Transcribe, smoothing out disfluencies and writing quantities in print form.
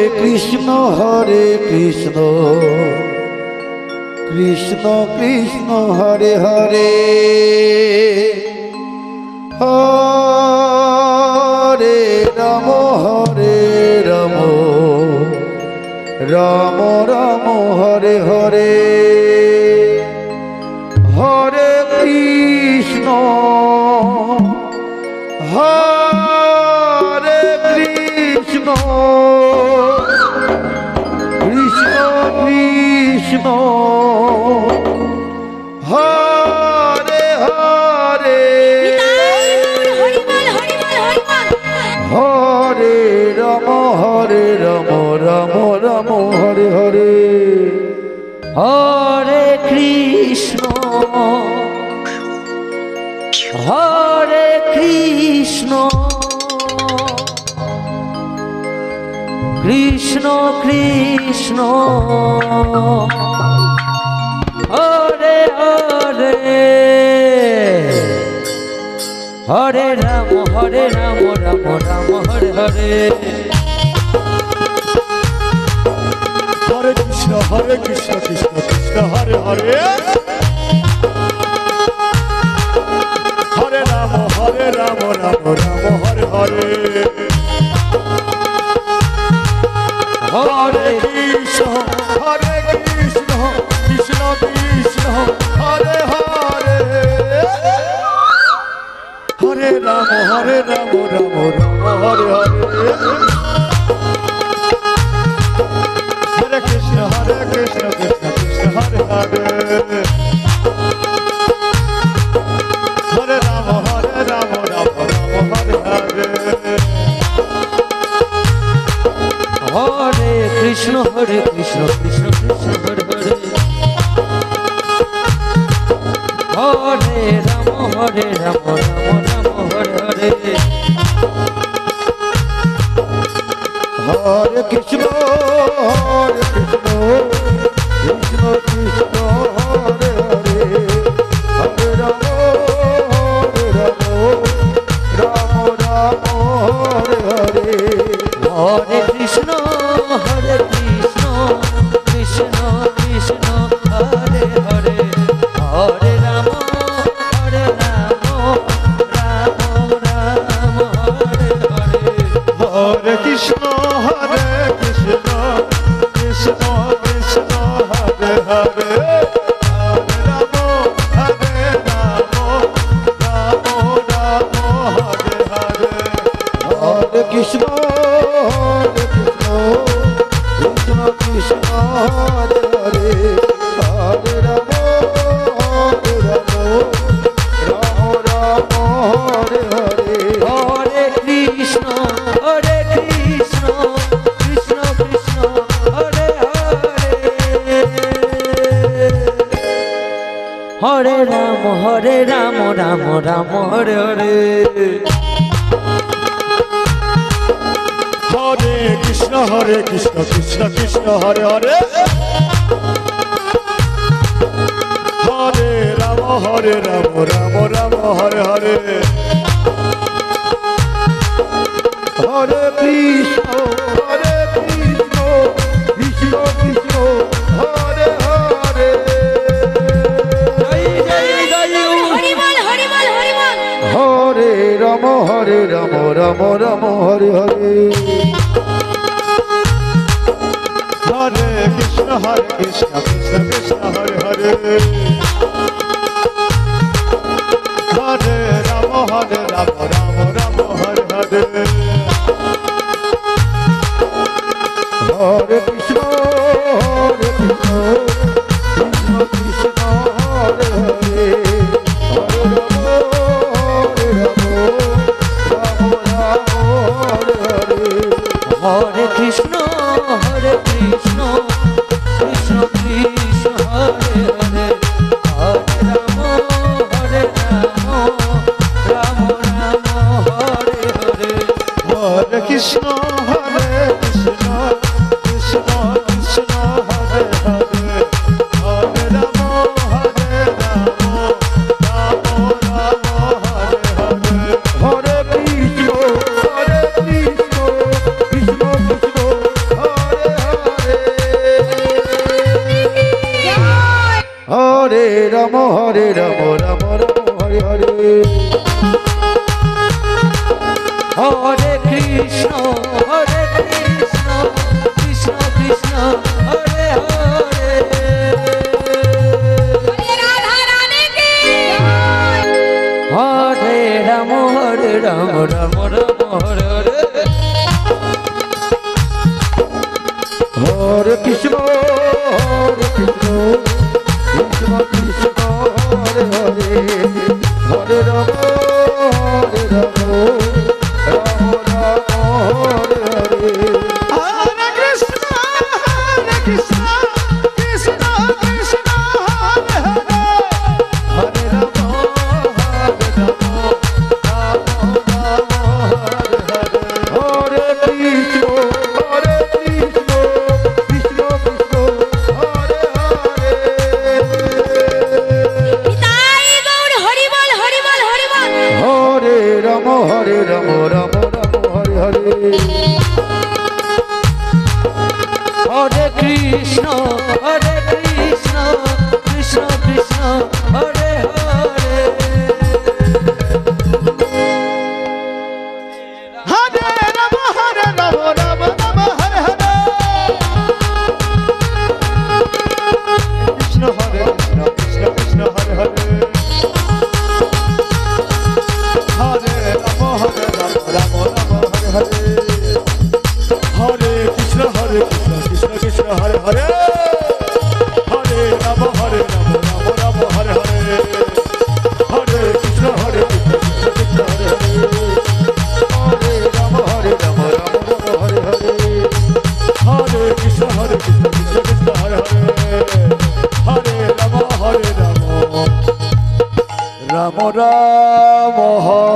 Krishna Krishna Krishna Hare Hare Hare Ram Ram Ram Hare Hare Hare Krishna Krishna Krishna Hare Hare Hare Ram Ram Ram Hare Hare Hare Krishna Krishna Krishna Hare Hare Hare Ram Ram Ram Hare Hare Hare Krishna Krishna Krishna Hare Hare Hare Ram Ram Ram Hare Hare Hare Krishna Krishna Krishna Hare Hare Hare Ram Ram Hare Hare Krishna Krishna Krishna Hare Hare Hare Ram Ram Hare Hare Hare Krishna Krishna Krishna Hare Hare Hare Ram Ram Hare Hare Hare Krishna Krishna Krishna Hare Hare Hare Ram Ram Ram Hare Hare Hare Krishna Krishna Krishna Hare Hare Hare Ram Ram Ram Hare Hare Hare Krishna Krishna Krishna Krishna Hare Hare Hare Ram Ram Ram Hare Hare Hare Krishna Krishna Krishna Hare Hare Hare Ram Ram Hare Hare Hare Krishna Krishna Krishna Hare Hare Hare Ram Ram Ram Hare Hare Hare Krishna Krishna Krishna Hare Hare Hare Ram Ram Ram Hare Hare Hare Krishna Krishna Krishna Hare Hare Hare Ram Ram Ram Hare Hare Hare Krishna Krishna Krishna Hare Hare Hare Ram Ram Ram Hare Hare Hare Krishna Krishna Krishna Hare Hare Hare Ram Ram Ram Hare Hare Hare Krishna Krishna Krishna Krishna Hare Hare Hare Ram Ram Ram Hare Hare Hare Krishna Krishna Krishna Krishna Hare Hare Hare Ram Ram Ram Hare Hare Hare Krishna Krishna Krishna Hare Hare Ram Ram Ram Hare Hare Hare Krishna Krishna Krishna Hare Hare Hare Ram Ram Ram Hare Hare Hare Krishna Krishna Krishna Hare Hare Hare Ram Ram Ram Hare Hare Hare Krishna Krishna Krishna Hare Hare Hare Ram Hare Krishna Krishna Krishna Hare Hare Hare Ram Ram Ram Hare Hare Hare Krishna Krishna Krishna Hare Hare Hare Ram Ram Ram Hare Hare Krishna Hare Krishna Krishna Krishna Hare Hare Hare Ram Ram Hare Hare Hare Krishna Krishna Krishna Hare Hare Hare Ram Ram Hare Hare Hare Krishna Krishna Krishna Hare Hare Hare Ram Ram Hare Hare Hare Krishna Krishna Krishna Hare Hare Hare Ram Ram Ram Hare